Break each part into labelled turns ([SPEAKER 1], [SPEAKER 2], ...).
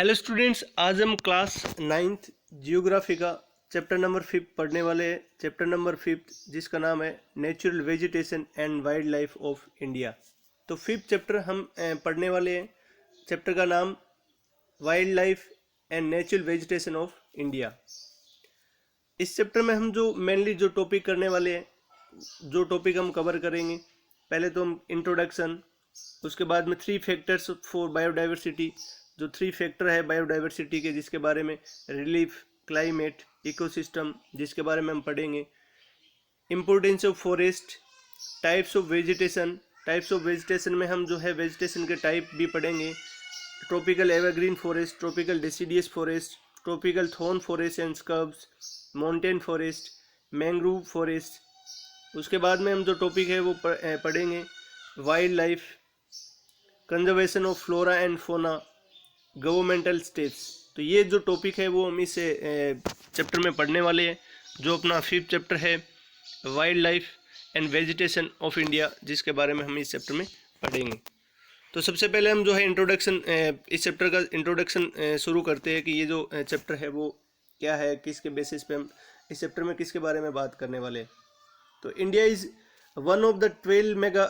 [SPEAKER 1] Hello students, आज हम class 9th geography का चैप्टर नंबर 5 पढ़ने वाले हैं। चैप्टर नंबर 5 जिसका नाम है natural vegetation and wild life of India. तो 5th चैप्टर हम पढ़ने वाले हैं। चैप्टर का नाम wild life and natural vegetation of India. इस चैप्टर में हम जो मेनली जो टॉपिक करने वाले हैं, जो टॉपिक हम कवर करेंगे, पहले तो हम इंट्रोडक्शन, उसके बाद में 3 फैक्टर्स फॉर बायोडाइवर्सिटी, जो 3 फैक्टर है बायोडाइवर्सिटी के, जिसके बारे में रिलीफ, क्लाइमेट, इकोसिस्टम, जिसके बारे में हम पढ़ेंगे। Importance of forest, types of vegetation, types of vegetation में हम जो है वेजिटेशन के टाइप भी पढ़ेंगे। Tropical evergreen forest, tropical deciduous forest, tropical thorn forest and scrubs, mountain forest, mangrove forest. उसके बाद में हम जो टॉपिक है वो पढ़ेंगे wildlife, conservation of flora and fauna, governmental steps. तो ये जो टॉपिक है वो हम इस चैप्टर में पढ़ने वाले हैं, जो अपना 5th चैप्टर है wild life and vegetation of India, जिसके बारे में हम इस चैप्टर में पढ़ेंगे। तो सबसे पहले हम जो है इंट्रोडक्शन, इस चैप्टर का इंट्रोडक्शन शुरू करते हैं कि ये जो चैप्टर है वो क्या है, किसके बेसिस पे हम इस चैप्टर में किसके बारे में बात करने वाले हैं। तो India is one of the 12 mega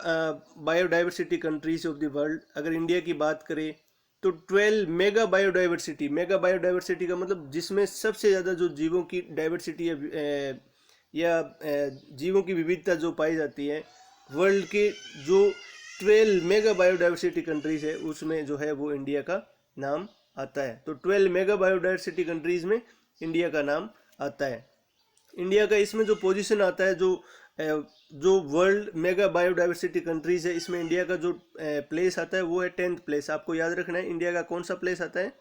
[SPEAKER 1] biodiversity countries of the world. अगर इंडिया की बात करें तो 12 मेगा बायोडाइवर्सिटी, मेगा बायोडाइवर्सिटी का मतलब जिसमें सबसे ज़्यादा जो जीवों की डाइवर्सिटी है या जीवों की विविधता जो पाई जाती है वर्ल्ड के, जो 12 मेगा बायोडाइवर्सिटी कंट्रीज है उसमें जो है वो इंडिया का नाम आता है। तो 12 मेगा बायोडाइवर्सिटी कंट्रीज में इंडिया का नाम आता है। इंडिया का इसमें जो पोजीशन आता है, जो वर्ल्ड मेगा बायोडाइवर्सिटी कंट्रीज है, इसमें इंडिया का जो प्लेस आता है वो है 10th प्लेस। आपको याद रखना है इंडिया का कौन सा प्लेस आता है,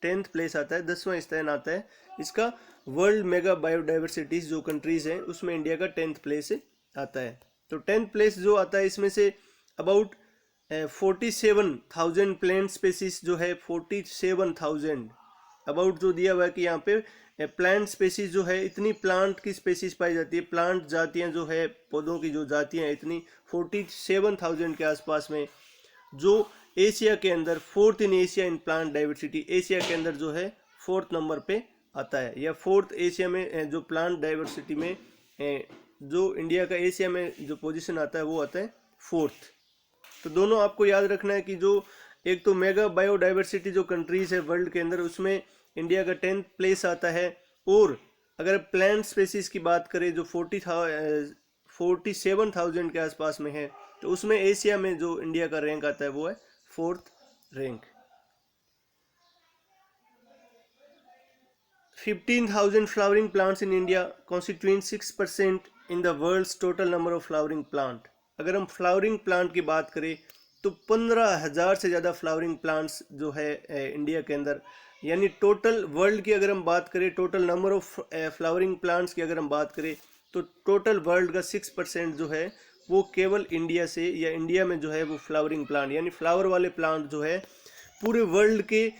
[SPEAKER 1] 10th प्लेस आता है, 10वां स्थान आता है इसका। वर्ल्ड मेगा बायोडाइवर्सिटीज जो कंट्रीज हैं उसमें इंडिया का 10th प्लेस आता है। तो 10th प्लेस जो आता है इसमें से अबाउट 47,000 प्लांट स्पेसीज जो है, 47,000 अबाउट जो दिया हुआ है कि यहाँ पे प्लांट स्पेसीज जो है, इतनी प्लांट की स्पेसीज पाई जाती है, प्लांट जातियाँ जो है, पौधों की जो जातियाँ इतनी 47,000 के आसपास में, जो एशिया के अंदर 4th in Asia in plant diversity, Asia के अंदर जो है 4th नंबर पे आता है, या 4th एशिया में जो प्लांट डाइवर्सिटी में जो इंडिया का एशिया में जो पोजीशन आता है वो आता है 4th। तो दोनों आपको याद रखना है कि जो एक तो मेगा बायोडाइवर्सिटी जो कंट्रीज है वर्ल्ड के अंदर, उसमें इंडिया का 10th प्लेस आता है। और अगर प्लांट स्पेसीज की बात करें जो 47,000 के आसपास में है, तो उसमें एशिया में जो इंडिया का रैंक आता है वो है 4th rank. 15,000 flowering plants in India constituting 6% in the world's total number of flowering plant. अगर हम फ्लावरिंग प्लांट की बात करें तो 15,000 से ज़्यादा फ्लावरिंग प्लांट्स जो है इंडिया के अंदर, यानी टोटल वर्ल्ड की अगर हम बात करें, total number of flowering plants की अगर हम बात करें, तो टोटल वर्ल्ड का 6% जो है वो केवल इंडिया से, या इंडिया में जो है वो फ्लावरिंग प्लांट यानी फ्लावर वाले प्लांट जो है पूरे वर्ल्ड के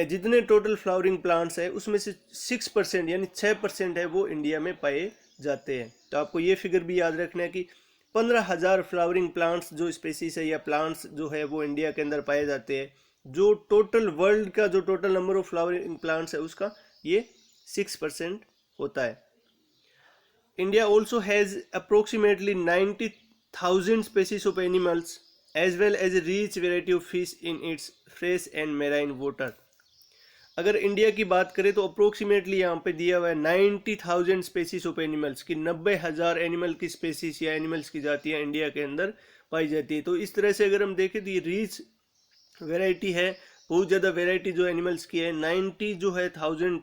[SPEAKER 1] जितने टोटल फ्लावरिंग प्लांट्स है उसमें से 6% यानी 6% है वो इंडिया में पाए जाते हैं। तो आपको ये फिगर भी याद रखना है कि 15,000 फ्लावरिंग प्लांट्स जो स्पेसीज है या प्लांट्स जो है वो इंडिया के अंदर पाए जाते हैं। जो टोटल वर्ल्ड का जो total number of flowering plants है उसका ये 6% होता है। India also has approximately 90,000 species of animals as well as a rich variety of fish in its fresh and marine water. अगर इंडिया की बात करें तो अप्रोक्सीमेटली यहाँ पे दिया हुआ है 90,000 स्पेसीज ऑफ एनिमल्स की, 90,000 एनिमल की स्पेसीज या एनिमल्स की जातियाँ इंडिया के अंदर पाई जाती है। तो इस तरह से अगर हम देखें तो ये रीच वैरायटी है, बहुत ज़्यादा वैरायटी जो एनिमल्स की है, 90 जो है 1000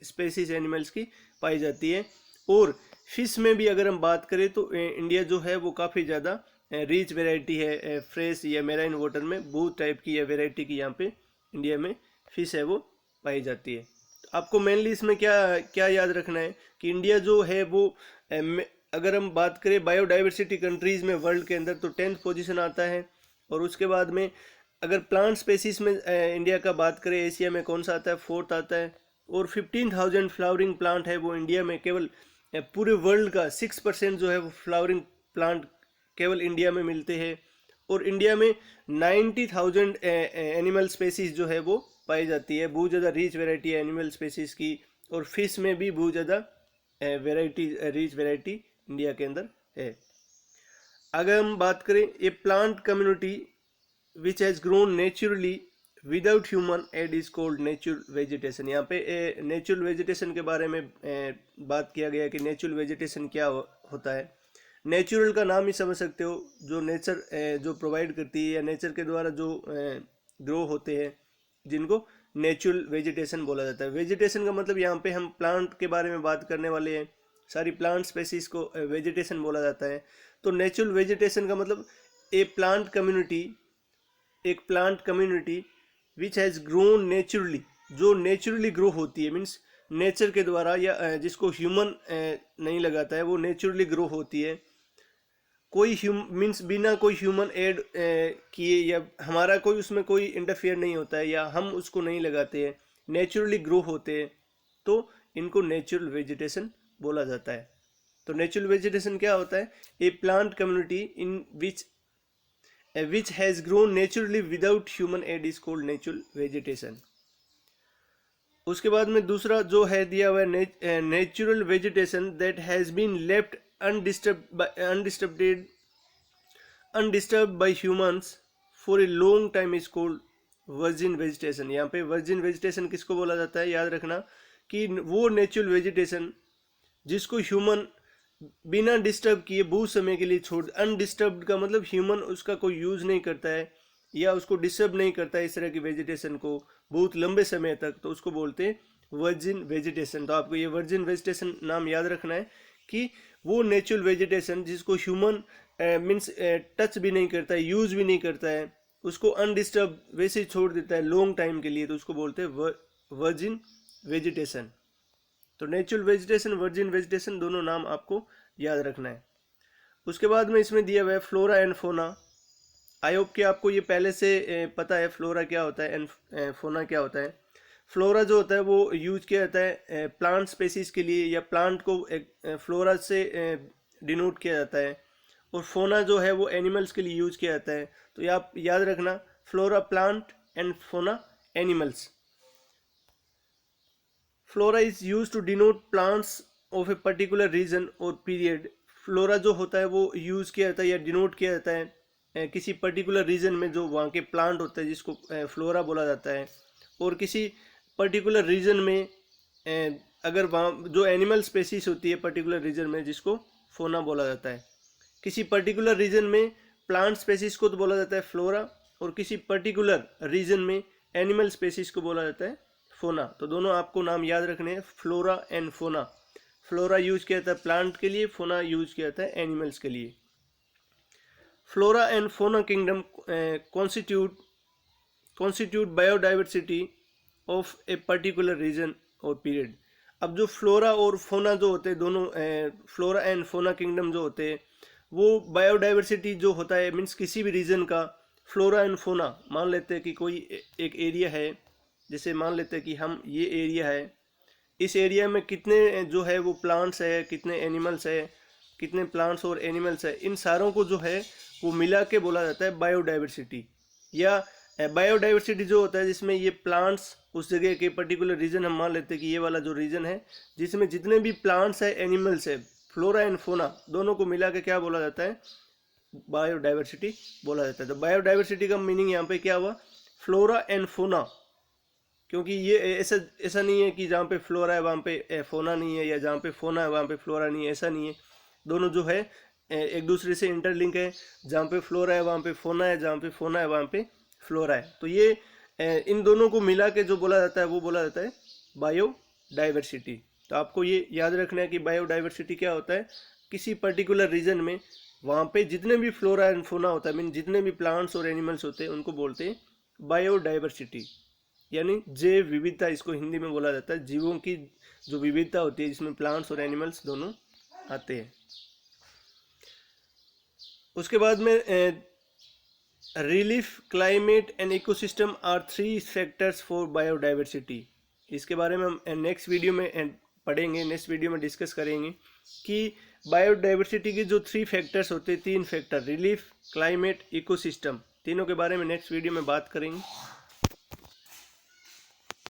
[SPEAKER 1] स्पेसीज एनिमल्स की पाई जाती है। और फिश में भी अगर हम बात करें तो इंडिया जो है वो काफ़ी ज़्यादा रिच वैरायटी है, फ्रेश या मेराइन वाटर में बहुत टाइप की या वैरायटी की यहाँ पे इंडिया में फिश है वो पाई जाती है। तो आपको मेनली इसमें क्या क्या याद रखना है कि इंडिया जो है वो अगर हम बात करें बायोडाइवर्सिटी कंट्रीज में वर्ल्ड के अंदर तो 10th पोजीशन आता है। और उसके बाद में अगर प्लांट स्पेसीज में इंडिया का बात करें, एशिया में कौन सा आता है, 4th आता है। और 15,000 फ्लावरिंग प्लांट है वो इंडिया में, केवल पूरे वर्ल्ड का 6% जो है वो फ्लावरिंग प्लांट केवल इंडिया में मिलते हैं। और इंडिया में 90,000 एनिमल स्पेसीज जो है वो पाई जाती है, बहुत ज़्यादा रीच वैरायटी है एनिमल स्पेसीज की, और फिश में भी बहुत ज़्यादा रीच वैरायटी इंडिया के अंदर है। अगर हम बात करें a plant community which has grown naturally without human aid is called natural vegetation. यहाँ पे नेचुरल वेजिटेशन के बारे में बात किया गया कि नेचुरल वेजिटेशन क्या होता है। नेचुरल का नाम ही समझ सकते हो, जो नेचर जो प्रोवाइड करती है या नेचर के द्वारा जो ग्रो होते हैं, जिनको नेचुरल वेजिटेशन बोला जाता है। वेजिटेशन का मतलब यहाँ पे हम प्लांट के बारे में बात करने वाले हैं, सारी प्लांट स्पेसीज को वेजिटेशन बोला जाता है। तो नेचुरल वेजिटेशन का मतलब ए प्लांट कम्युनिटी, एक plant community which has grown naturally, जो नेचुरली ग्रो होती है, मीन्स नेचर के द्वारा, या जिसको ह्यूमन नहीं लगाता है, वो नेचुरली ग्रो होती है। कोई मीन्स बिना कोई ह्यूमन ऐड किए, या हमारा कोई उसमें कोई इंटरफेयर नहीं होता है, या हम उसको नहीं लगाते हैं, नेचुरली ग्रो होते हैं, तो इनको नेचुरल वेजिटेशन बोला जाता है। तो नेचुरल वेजिटेशन क्या होता है? A plant community in which has grown naturally without human aid is called natural vegetation. उसके बाद में दूसरा जो है दिया हुआ है, natural vegetation that has been left undisturbed by humans for a long time is called virgin vegetation। यहाँ पे वर्जिन वेजिटेशन किसको बोला जाता है? याद रखना कि वो नेचुरल वेजिटेशन जिसको ह्यूमन बिना डिस्टर्ब किए बहुत समय के लिए छोड़, अनडिस्टर्ब्ड का मतलब ह्यूमन उसका कोई यूज़ नहीं करता है या उसको डिस्टर्ब नहीं करता है इस तरह की वेजिटेशन को बहुत लंबे समय तक, तो उसको बोलते हैं वर्जिन वेजिटेशन। तो आपको ये वर्जिन वेजिटेशन नाम याद रखना है कि वो नेचुरल वेजिटेशन जिसको ह्यूमन मीन्स टच भी नहीं करता है, यूज़ भी नहीं करता है, उसको अनडिस्टर्ब वैसे ही छोड़ देता है लॉन्ग टाइम के लिए, तो उसको बोलते हैं वर्जिन वेजिटेशन। तो नेचुरल वेजिटेशन, वर्जिन वेजिटेशन, दोनों नाम आपको याद रखना है। उसके बाद में इसमें दिया हुआ है फ्लोरा एंड फोना। आई होप कि आपको ये पहले से पता है फ्लोरा क्या होता है एंड फोना क्या होता है। फ्लोरा जो होता है वो यूज किया जाता है प्लांट स्पेसीज के लिए, या प्लांट को फ्लोरा से डिनोट किया जाता है, और फोना जो है वो एनिमल्स के लिए यूज किया जाता है। तो ये आप याद रखना, flora plant and fauna animals. Flora is use to denote plants of a particular region और पीरियड। फ्लोरा जो होता है वो यूज किया जाता है या डिनोट किया जाता है किसी पर्टिकुलर रीजन में जो वहाँ के प्लांट होते हैं जिसको फ्लोरा बोला जाता है, और किसी पर्टिकुलर रीजन में अगर वहाँ जो एनिमल स्पेसीज होती है पर्टिकुलर रीजन में जिसको फोना बोला जाता है। किसी पर्टिकुलर रीजन में प्लांट स्पेसीज को तो बोला जाता है फ्लोरा, और किसी पर्टिकुलर रीजन में एनिमल स्पेसीज को बोला जाता है फोना। तो दोनों आपको नाम याद रखने हैं, फ्लोरा एंड फोना। फ्लोरा यूज किया जाता है प्लांट के लिए, फोना यूज किया जाता है एनिमल्स के लिए। Flora and fauna kingdom constitute biodiversity of a particular region और पीरियड। अब जो फ्लोरा और फोना जो होते हैं दोनों, फ्लोरा एंड फोना किंगडम जो होते हैं वो बायोडाइवर्सिटी जो होता है, मीन्स किसी भी रीजन का फ्लोरा एंड फोना। मान लेते हैं कि कोई एक एरिया है, जैसे मान लेते हैं कि हम ये एरिया है, इस एरिया में कितने जो है वो प्लांट्स है, कितने एनिमल्स है, कितने प्लांट्स और एनिमल्स है, इन सारों को जो है वो मिला के बोला जाता है बायोडाइवर्सिटी। या बायोडाइवर्सिटी जो होता है जिसमें ये प्लांट्स उस जगह के पर्टिकुलर रीजन, हम मान लेते हैं कि ये वाला जो रीजन है जिसमें जितने भी प्लांट्स है, एनिमल्स है, फ्लोरा एंड फोना, दोनों को मिला के क्या बोला जाता है? बायोडाइवर्सिटी बोला जाता है। तो बायोडाइवर्सिटी का मीनिंग यहाँ पे क्या हुआ? फ्लोरा एंड फोना। क्योंकि ये ऐसा नहीं है कि जहाँ पे फ्लोरा है वहाँ पे फोना नहीं है, या जहाँ पे फोना है वहाँ पे फ्लोरा नहीं है, ऐसा नहीं है। दोनों जो है एक दूसरे से इंटरलिंक है, जहाँ पे फ्लोरा है वहाँ पे फोना है, जहाँ पे फोना है वहाँ पे फ्लोरा है। तो ये इन दोनों को मिला के जो बोला जाता है वो बोला जाता है बायोडाइवर्सिटी। तो आपको ये याद रखना है कि बायोडाइवर्सिटी क्या होता है? किसी पर्टिकुलर रीजन में वहाँ पे जितने भी फ्लोरा एंड फोना होता है, मीन जितने भी प्लांट्स और एनिमल्स होते हैं उनको बोलते हैं बायोडाइवर्सिटी, यानी जैव विविधता इसको हिंदी में बोला जाता है। जीवों की जो विविधता होती है जिसमें प्लांट्स और एनिमल्स दोनों आते हैं। उसके बाद में relief, climate and ecosystem are 3 factors for biodiversity. इसके बारे में हम नेक्स्ट वीडियो में पढ़ेंगे, नेक्स्ट वीडियो में डिस्कस करेंगे कि बायोडाइवर्सिटी के जो 3 फैक्टर्स होते हैं, 3 फैक्टर, रिलीफ, क्लाइमेट, इकोसिस्टम, तीनों के बारे में नेक्स्ट वीडियो में बात करेंगे।